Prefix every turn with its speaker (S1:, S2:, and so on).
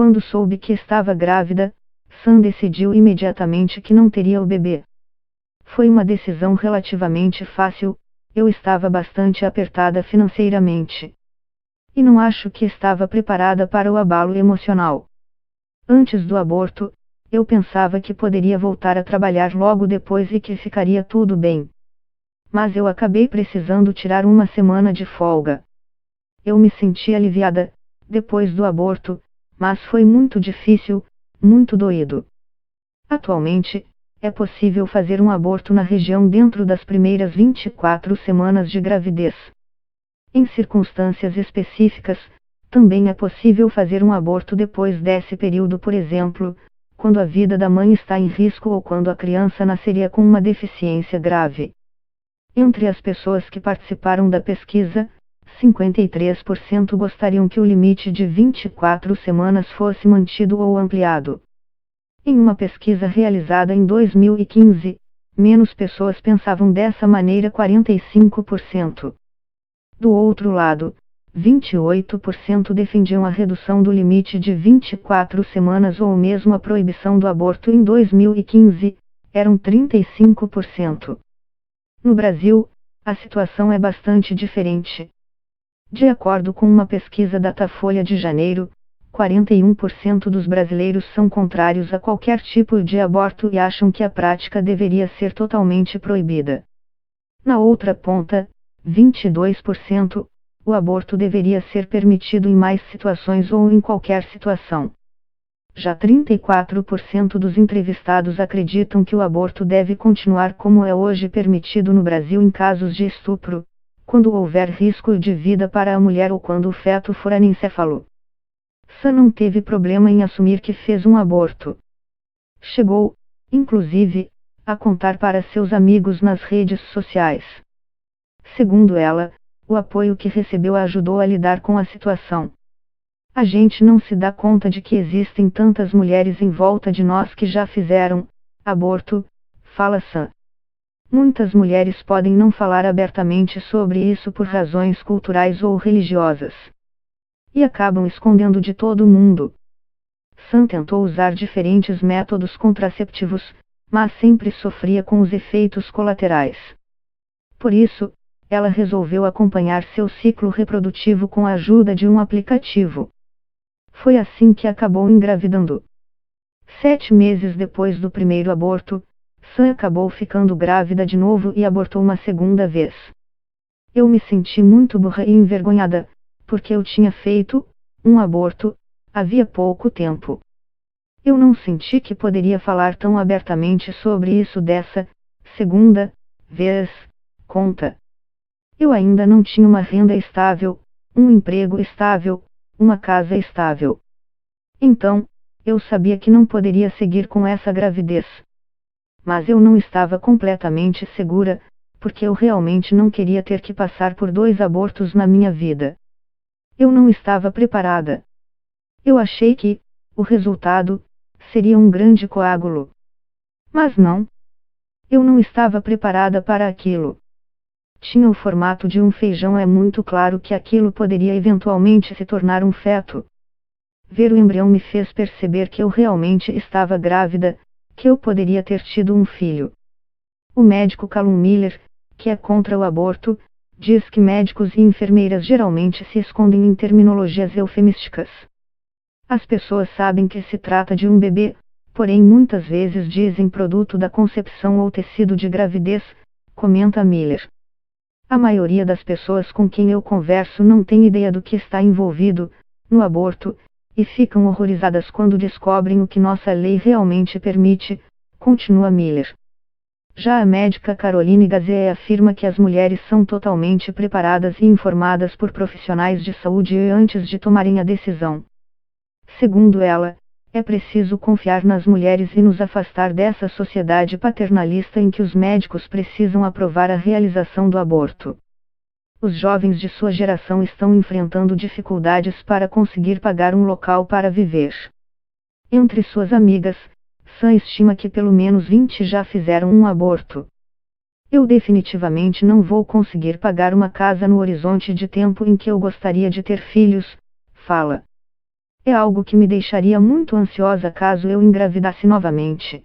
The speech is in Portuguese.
S1: Quando soube que estava grávida, Sam decidiu imediatamente que não teria o bebê. Foi uma decisão relativamente fácil, eu estava bastante apertada financeiramente. E não acho que estava preparada para o abalo emocional. Antes do aborto, eu pensava que poderia voltar a trabalhar logo depois e que ficaria tudo bem. Mas eu acabei precisando tirar uma semana de folga. Eu me senti aliviada, depois do aborto, mas foi muito difícil, muito doído. Atualmente, é possível fazer um aborto na região dentro das primeiras 24 semanas de gravidez. Em circunstâncias específicas, também é possível fazer um aborto depois desse período, por exemplo, quando a vida da mãe está em risco ou quando a criança nasceria com uma deficiência grave. Entre as pessoas que participaram da pesquisa, 53% gostariam que o limite de 24 semanas fosse mantido ou ampliado. Em uma pesquisa realizada em 2015, menos pessoas pensavam dessa maneira, 45%. Do outro lado, 28% defendiam a redução do limite de 24 semanas ou mesmo a proibição do aborto em 2015, eram 35%. No Brasil, a situação é bastante diferente. De acordo com uma pesquisa da Datafolha de janeiro, 41% dos brasileiros são contrários a qualquer tipo de aborto e acham que a prática deveria ser totalmente proibida. Na outra ponta, 22%, o aborto deveria ser permitido em mais situações ou em qualquer situação. Já 34% dos entrevistados acreditam que o aborto deve continuar como é hoje permitido no Brasil em casos de estupro, quando houver risco de vida para a mulher ou quando o feto for anencefalo. Sam não teve problema em assumir que fez um aborto. Chegou, inclusive, a contar para seus amigos nas redes sociais. Segundo ela, o apoio que recebeu a ajudou a lidar com a situação. A gente não se dá conta de que existem tantas mulheres em volta de nós que já fizeram aborto, fala Sam. Muitas mulheres podem não falar abertamente sobre isso por razões culturais ou religiosas. E acabam escondendo de todo mundo. Sam tentou usar diferentes métodos contraceptivos, mas sempre sofria com os efeitos colaterais. Por isso, ela resolveu acompanhar seu ciclo reprodutivo com a ajuda de um aplicativo. Foi assim que acabou engravidando. 7 meses depois do primeiro aborto, Sam acabou ficando grávida de novo e abortou uma segunda vez. Eu me senti muito burra e envergonhada, porque eu tinha feito um aborto havia pouco tempo. Eu não senti que poderia falar tão abertamente sobre isso dessa segunda vez, conta. Eu ainda não tinha uma renda estável, um emprego estável, uma casa estável. Então, eu sabia que não poderia seguir com essa gravidez. Mas eu não estava completamente segura, porque eu realmente não queria ter que passar por 2 abortos na minha vida. Eu não estava preparada. Eu achei que o resultado seria um grande coágulo. Mas não. Eu não estava preparada para aquilo. Tinha o formato de um feijão, é muito claro que aquilo poderia eventualmente se tornar um feto. Ver o embrião me fez perceber que eu realmente estava grávida, que eu poderia ter tido um filho. O médico Callum Miller, que é contra o aborto, diz que médicos e enfermeiras geralmente se escondem em terminologias eufemísticas. As pessoas sabem que se trata de um bebê, porém muitas vezes dizem produto da concepção ou tecido de gravidez, comenta Miller. A maioria das pessoas com quem eu converso não tem ideia do que está envolvido no aborto, e ficam horrorizadas quando descobrem o que nossa lei realmente permite, continua Miller. Já a médica Caroline Gazee afirma que as mulheres são totalmente preparadas e informadas por profissionais de saúde antes de tomarem a decisão. Segundo ela, é preciso confiar nas mulheres e nos afastar dessa sociedade paternalista em que os médicos precisam aprovar a realização do aborto. Os jovens de sua geração estão enfrentando dificuldades para conseguir pagar um local para viver. Entre suas amigas, Sam estima que pelo menos 20 já fizeram um aborto. Eu definitivamente não vou conseguir pagar uma casa no horizonte de tempo em que eu gostaria de ter filhos, fala. É algo que me deixaria muito ansiosa caso eu engravidasse novamente.